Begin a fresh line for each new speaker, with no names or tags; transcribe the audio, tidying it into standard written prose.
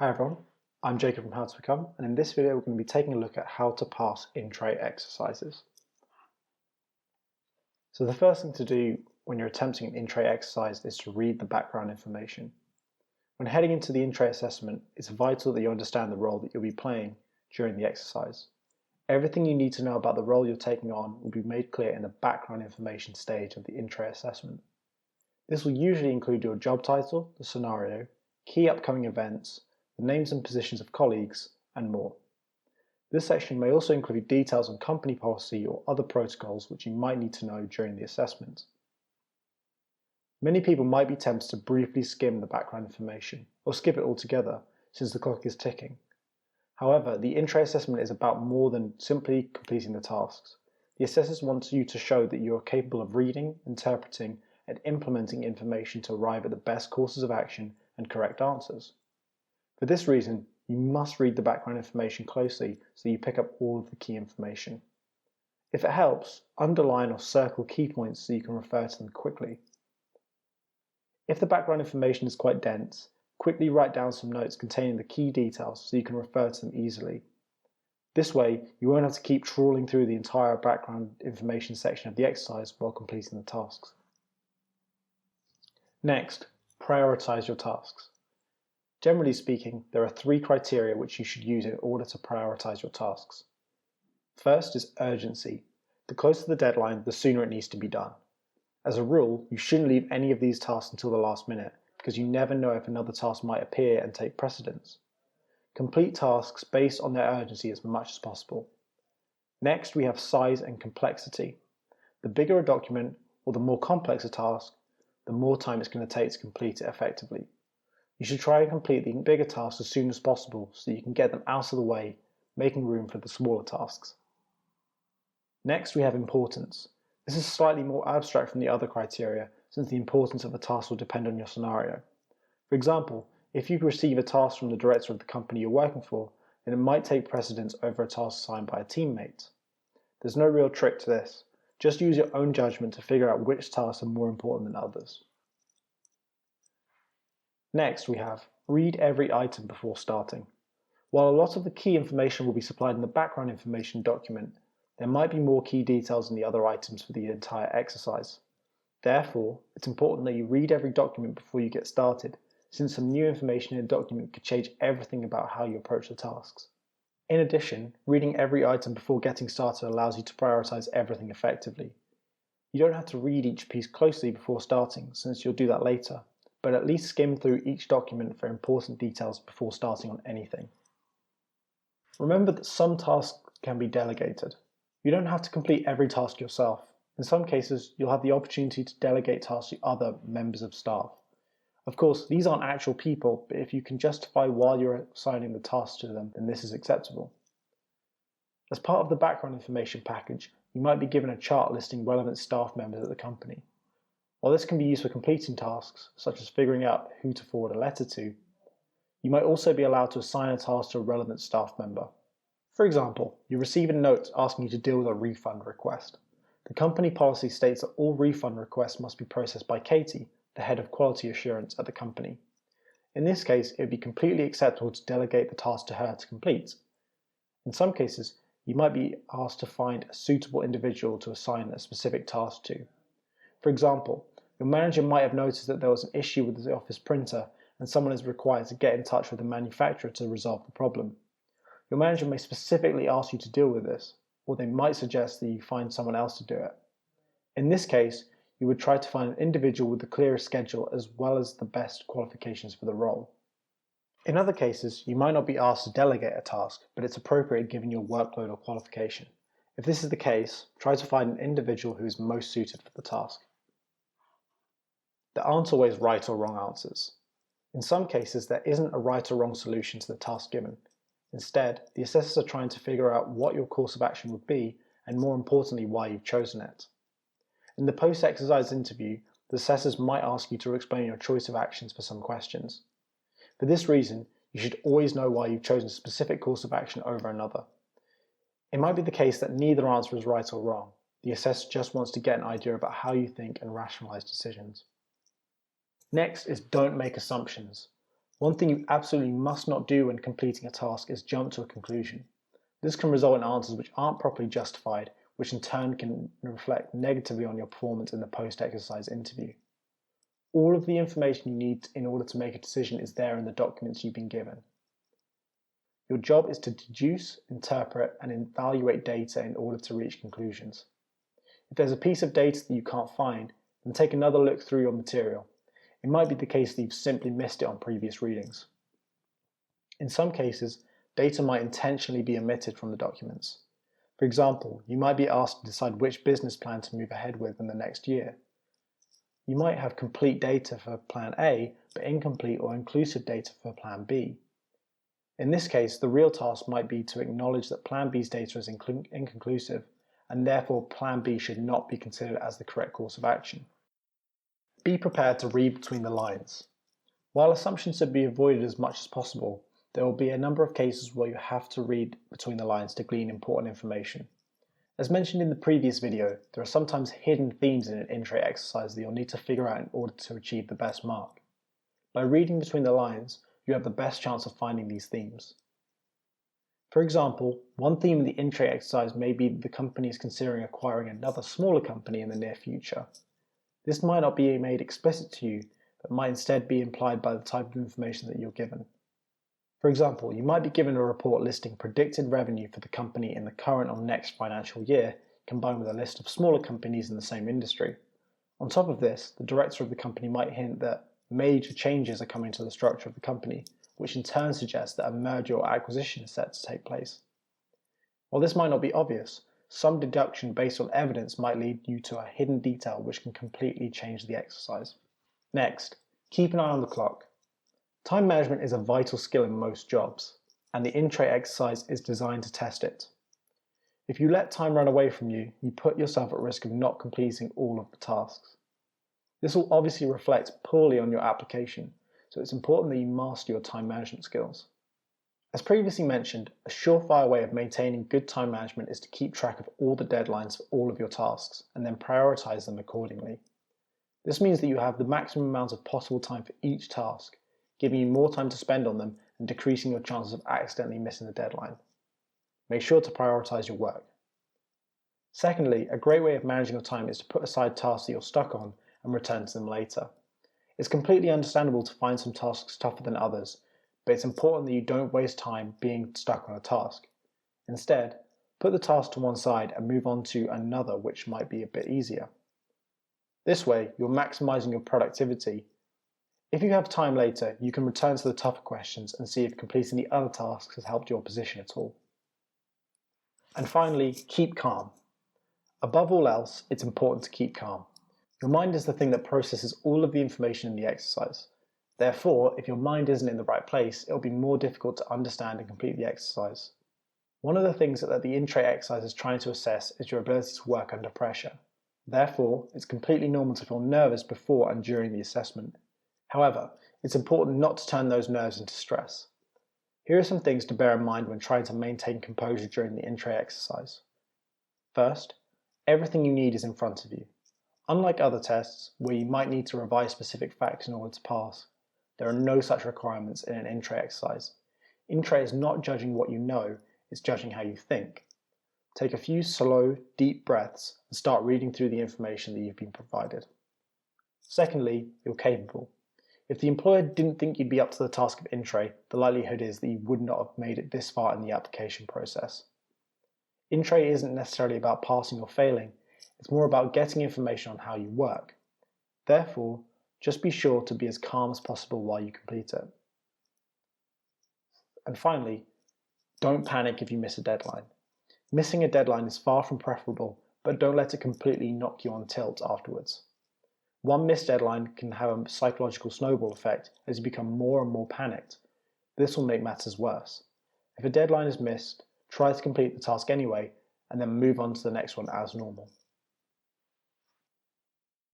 Hi everyone, I'm Jacob from How to Become, and in this video we're going to be taking a look at how to pass in-tray exercises. So the first thing to do when you're attempting an in-tray exercise is to read the background information. When heading into the in-tray assessment, it's vital that you understand the role that you'll be playing during the exercise. Everything you need to know about the role you're taking on will be made clear in the background information stage of the in-tray assessment. This will usually include your job title, the scenario, key upcoming events, the names and positions of colleagues, and more. This section may also include details on company policy or other protocols which you might need to know during the assessment. Many people might be tempted to briefly skim the background information, or skip it altogether, since the clock is ticking. However, the in-tray assessment is about more than simply completing the tasks. The assessors want you to show that you are capable of reading, interpreting, and implementing information to arrive at the best courses of action and correct answers. For this reason, you must read the background information closely so you pick up all of the key information. If it helps, underline or circle key points so you can refer to them quickly. If the background information is quite dense, quickly write down some notes containing the key details so you can refer to them easily. This way, you won't have to keep trawling through the entire background information section of the exercise while completing the tasks. Next, prioritize your tasks. Generally speaking, there are 3 criteria which you should use in order to prioritize your tasks. First is urgency. The closer the deadline, the sooner it needs to be done. As a rule, you shouldn't leave any of these tasks until the last minute, because you never know if another task might appear and take precedence. Complete tasks based on their urgency as much as possible. Next, we have size and complexity. The bigger a document, or the more complex a task, the more time it's going to take to complete it effectively. You should try and complete the bigger tasks as soon as possible so that you can get them out of the way, making room for the smaller tasks. Next, we have importance. This is slightly more abstract from the other criteria, since the importance of a task will depend on your scenario. For example, if you receive a task from the director of the company you're working for, then it might take precedence over a task assigned by a teammate. There's no real trick to this. Just use your own judgment to figure out which tasks are more important than others. Next, we have read every item before starting. While a lot of the key information will be supplied in the background information document, there might be more key details in the other items for the entire exercise. Therefore, it's important that you read every document before you get started, since some new information in a document could change everything about how you approach the tasks. In addition, reading every item before getting started allows you to prioritize everything effectively. You don't have to read each piece closely before starting, since you'll do that later, but at least skim through each document for important details before starting on anything. Remember that some tasks can be delegated. You don't have to complete every task yourself. In some cases, you'll have the opportunity to delegate tasks to other members of staff. Of course, these aren't actual people, but if you can justify why you're assigning the task to them, then this is acceptable. As part of the background information package, you might be given a chart listing relevant staff members at the company. While this can be used for completing tasks, such as figuring out who to forward a letter to, you might also be allowed to assign a task to a relevant staff member. For example, you receive a note asking you to deal with a refund request. The company policy states that all refund requests must be processed by Katie, the head of quality assurance at the company. In this case, it would be completely acceptable to delegate the task to her to complete. In some cases, you might be asked to find a suitable individual to assign a specific task to. For example, your manager might have noticed that there was an issue with the office printer and someone is required to get in touch with the manufacturer to resolve the problem. Your manager may specifically ask you to deal with this, or they might suggest that you find someone else to do it. In this case, you would try to find an individual with the clearest schedule as well as the best qualifications for the role. In other cases, you might not be asked to delegate a task, but it's appropriate given your workload or qualification. If this is the case, try to find an individual who is most suited for the task. There aren't always right or wrong answers. In some cases, there isn't a right or wrong solution to the task given. Instead, the assessors are trying to figure out what your course of action would be, and more importantly, why you've chosen it. In the post-exercise interview, the assessors might ask you to explain your choice of actions for some questions. For this reason, you should always know why you've chosen a specific course of action over another. It might be the case that neither answer is right or wrong. The assessor just wants to get an idea about how you think and rationalize decisions. Next is don't make assumptions. One thing you absolutely must not do when completing a task is jump to a conclusion. This can result in answers which aren't properly justified, which in turn can reflect negatively on your performance in the post-exercise interview. All of the information you need in order to make a decision is there in the documents you've been given. Your job is to deduce, interpret, and evaluate data in order to reach conclusions. If there's a piece of data that you can't find, then take another look through your material. It might be the case that you've simply missed it on previous readings. In some cases, data might intentionally be omitted from the documents. For example, you might be asked to decide which business plan to move ahead with in the next year. You might have complete data for Plan A, but incomplete or inclusive data for Plan B. In this case, the real task might be to acknowledge that Plan B's data is inconclusive, and therefore Plan B should not be considered as the correct course of action. Be prepared to read between the lines. While assumptions should be avoided as much as possible, there will be a number of cases where you have to read between the lines to glean important information. As mentioned in the previous video, there are sometimes hidden themes in an in-tray exercise that you'll need to figure out in order to achieve the best mark. By reading between the lines, you have the best chance of finding these themes. For example, one theme in the in-tray exercise may be that the company is considering acquiring another smaller company in the near future. This might not be made explicit to you, but might instead be implied by the type of information that you're given. For example, you might be given a report listing predicted revenue for the company in the current or next financial year, combined with a list of smaller companies in the same industry. On top of this, the director of the company might hint that major changes are coming to the structure of the company, which in turn suggests that a merger or acquisition is set to take place. While this might not be obvious, some deduction based on evidence might lead you to a hidden detail which can completely change the exercise. Next, keep an eye on the clock. Time management is a vital skill in most jobs, and the in-tray exercise is designed to test it. If you let time run away from you, you put yourself at risk of not completing all of the tasks. This will obviously reflect poorly on your application, so it's important that you master your time management skills. As previously mentioned, a surefire way of maintaining good time management is to keep track of all the deadlines for all of your tasks, and then prioritize them accordingly. This means that you have the maximum amount of possible time for each task, giving you more time to spend on them and decreasing your chances of accidentally missing the deadline. Make sure to prioritize your work. Secondly, a great way of managing your time is to put aside tasks that you're stuck on and return to them later. It's completely understandable to find some tasks tougher than others, but it's important that you don't waste time being stuck on a task. Instead, put the task to one side and move on to another which might be a bit easier. This way, you're maximizing your productivity. If you have time later, you can return to the tougher questions and see if completing the other tasks has helped your position at all. And finally, keep calm. Above all else, it's important to keep calm. Your mind is the thing that processes all of the information in the exercise. Therefore, if your mind isn't in the right place, it'll be more difficult to understand and complete the exercise. One of the things that the in-tray exercise is trying to assess is your ability to work under pressure. Therefore, it's completely normal to feel nervous before and during the assessment. However, it's important not to turn those nerves into stress. Here are some things to bear in mind when trying to maintain composure during the in-tray exercise. First, everything you need is in front of you. Unlike other tests, where you might need to revise specific facts in order to pass, there are no such requirements in an in-tray exercise. In-tray is not judging what you know, it's judging how you think. Take a few slow, deep breaths and start reading through the information that you've been provided. Secondly, you're capable. If the employer didn't think you'd be up to the task of in-tray, the likelihood is that you would not have made it this far in the application process. In-tray isn't necessarily about passing or failing, it's more about getting information on how you work. Therefore, just be sure to be as calm as possible while you complete it. And finally, don't panic if you miss a deadline. Missing a deadline is far from preferable, but don't let it completely knock you on tilt afterwards. One missed deadline can have a psychological snowball effect as you become more and more panicked. This will make matters worse. If a deadline is missed, try to complete the task anyway, and then move on to the next one as normal.